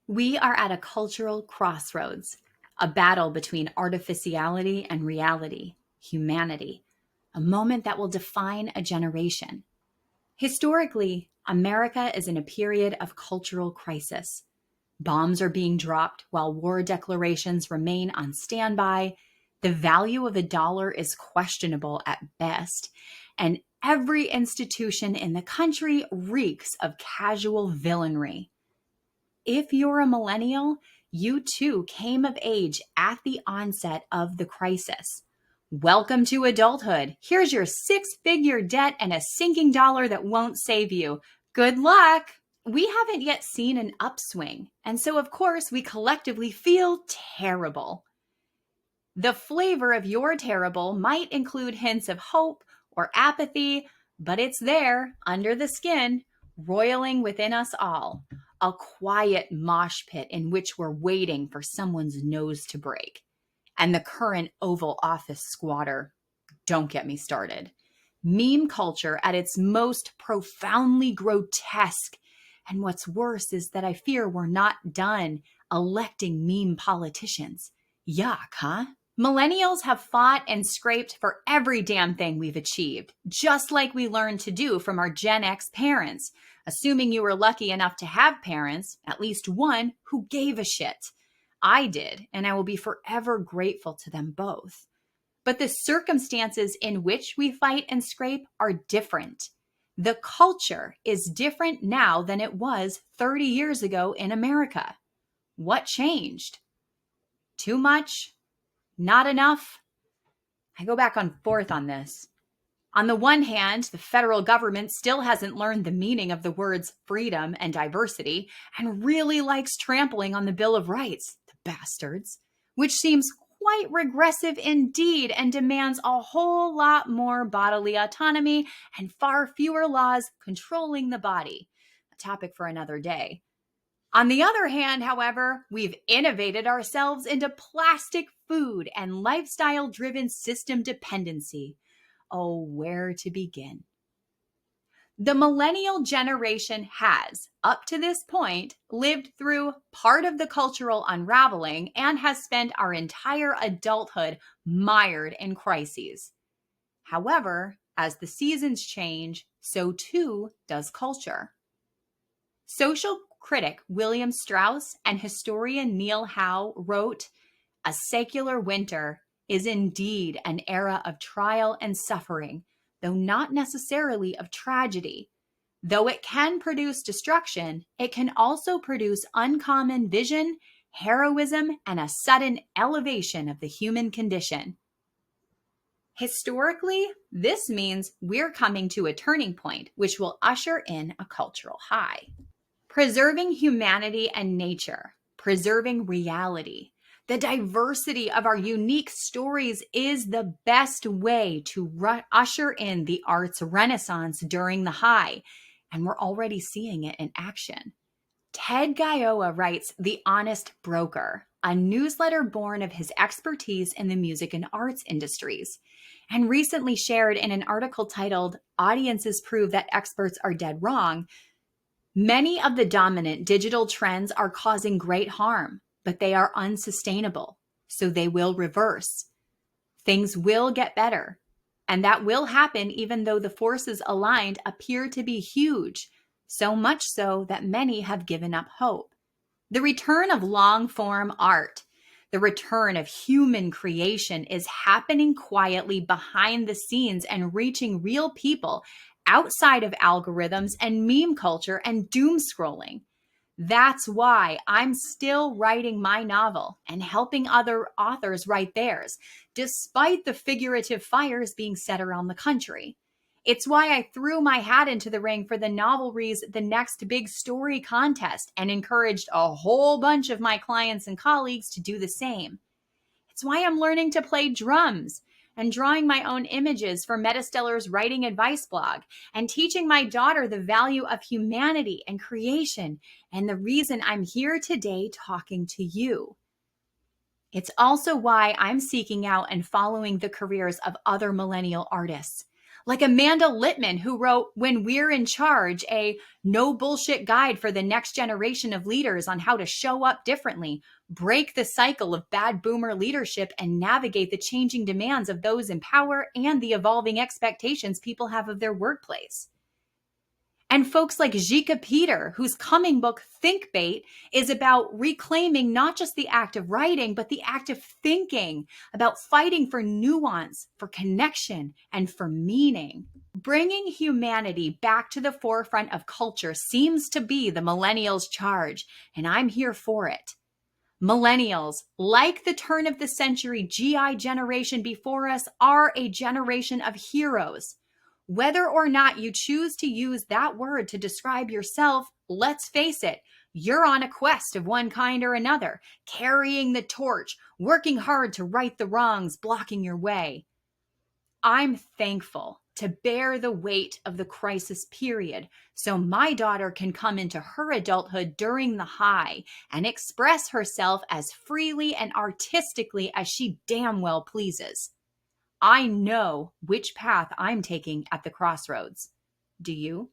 We are at a cultural crossroads, a battle between artificiality and reality, humanity, a moment that will define a generation. Historically, America is in a period of cultural crisis. Bombs are being dropped while war declarations remain on standby. The value of a dollar is questionable at best, and every institution in the country reeks of casual villainy. If you're a millennial, you too came of age at the onset of the crisis. Welcome to adulthood. Here's your six-figure debt and a sinking dollar that won't save you. Good luck. We haven't yet seen an upswing, and so of course we collectively feel terrible. The flavor of your terrible might include hints of hope or apathy, but it's there, under the skin, roiling within us all. A quiet mosh pit in which we're waiting for someone's nose to break. And the current Oval Office squatter, don't get me started. Meme culture at its most profoundly grotesque. And what's worse is that I fear we're not done electing meme politicians. Yuck, huh? Millennials have fought and scraped for every damn thing we've achieved, just like we learned to do from our Gen X parents, assuming you were lucky enough to have parents, at least one, who gave a shit. I did, and I will be forever grateful to them both. But the circumstances in which we fight and scrape are different. The culture is different now than it was 30 years ago in America. What changed? Too much? Not enough? I go back and forth on this. On the one hand, the federal government still hasn't learned the meaning of the words freedom and diversity and really likes trampling on the Bill of Rights, the bastards, which seems quite regressive indeed and demands a whole lot more bodily autonomy and far fewer laws controlling the body. A topic for another day. On the other hand, however, we've innovated ourselves into plastic food and lifestyle-driven system dependency. Oh, where to begin? The millennial generation has, up to this point, lived through part of the cultural unraveling and has spent our entire adulthood mired in crises. However, as the seasons change, so too does culture. Social critic William Strauss and historian Neil Howe wrote, "A secular winter is indeed an era of trial and suffering, though not necessarily of tragedy. Though it can produce destruction, it can also produce uncommon vision, heroism, and a sudden elevation of the human condition." Historically, this means we're coming to a turning point, which will usher in a cultural high. Preserving humanity and nature, preserving reality, the diversity of our unique stories is the best way to usher in the arts renaissance during the high, and we're already seeing it in action. Ted Gioia writes The Honest Broker, a newsletter born of his expertise in the music and arts industries, and recently shared in an article titled "Audiences Prove That Experts Are Dead Wrong." Many of the dominant digital trends are causing great harm, but they are unsustainable, so they will reverse. Things will get better, and that will happen even though the forces aligned appear to be huge, so much so that many have given up hope. The return of long-form art, the return of human creation is happening quietly behind the scenes and reaching real people outside of algorithms and meme culture and doom scrolling. That's why I'm still writing my novel and helping other authors write theirs, despite the figurative fires being set around the country. It's why I threw my hat into the ring for the Novelry's The Next Big Story contest and encouraged a whole bunch of my clients and colleagues to do the same. It's why I'm learning to play drums and drawing my own images for Metastellar's writing advice blog, and teaching my daughter the value of humanity and creation, and the reason I'm here today talking to you. It's also why I'm seeking out and following the careers of other millennial artists, Like Amanda Littman, who wrote When We're in Charge, a no bullshit guide for the next generation of leaders on how to show up differently, break the cycle of bad boomer leadership, and navigate the changing demands of those in power and the evolving expectations people have of their workplace. And folks like Jika Peter, whose coming book, Think Bait, is about reclaiming not just the act of writing, but the act of thinking, about fighting for nuance, for connection, and for meaning. Bringing humanity back to the forefront of culture seems to be the millennials' charge, and I'm here for it. Millennials, like the turn of the century GI generation before us, are a generation of heroes. Whether or not you choose to use that word to describe yourself, let's face it, you're on a quest of one kind or another, carrying the torch, working hard to right the wrongs blocking your way. I'm thankful to bear the weight of the crisis period so my daughter can come into her adulthood during the high and express herself as freely and artistically as she damn well pleases. I know which path I'm taking at the crossroads. Do you?